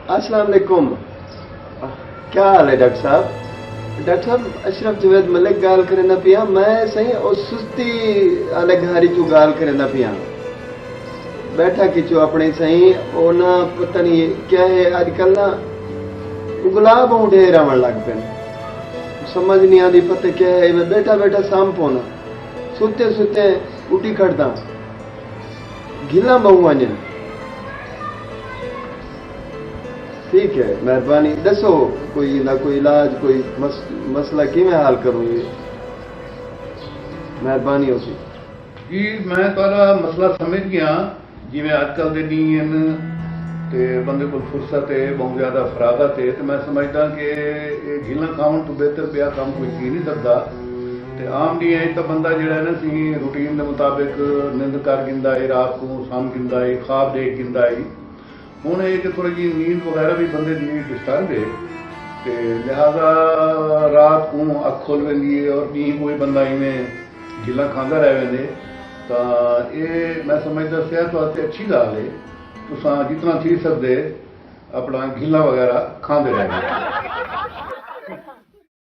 अस्सलाम वालेकुम। क्या हाल है डॉक्टर साहब? डॉक्टर साहब अशरफ जवेद मलिक गाल करना पिया। मैं सही और सुस्ती आले घारी चू गाल करना पिया। बैठा किचो अपने सही ओ ना पता नहीं क्या है आजकल ना गुलाब हों ढेर आवन लग पे। समझ नहीं आती पता क्या है। मैं बैठा बैठा साम पोना सुते सुते उठी खड़दा गिला बहु वजन। ठीक है मेहरबानी दसो कोई ना कोई इलाज कोई मसला कि मैं हाल करूँ ये मेहरबानी हो सी जी। मैं तारा मसला समझ गया जिमें अजकल दे दिन ते बंदे को फुर्सत है बहुत ज्यादा फरागत है तो मैं समझदा कि झीलां खावन तो बेहतर पिया काम कोई की नहीं सकता। ते आम दी है तो बंदा जिहड़ा है ना सी रूटीन के मुताबिक निंद कर गिंदा है रात को सम गिंदा है ख्वाब देख गिंदा है। हुण ये कि थोड़ी जी नींद वगैरह भी बंदे की डिस्टर्ब है ते लिहाजा रात को अख खोल वेंदी है और नी कोई बंदा इवें झीलां खांदा रह वेंदे। तो ये मैं समझदा सेहत वास्ते अच्छी गल है तुसां जितना थी सकदे अपना झीलां वगैरह खांदे रहो।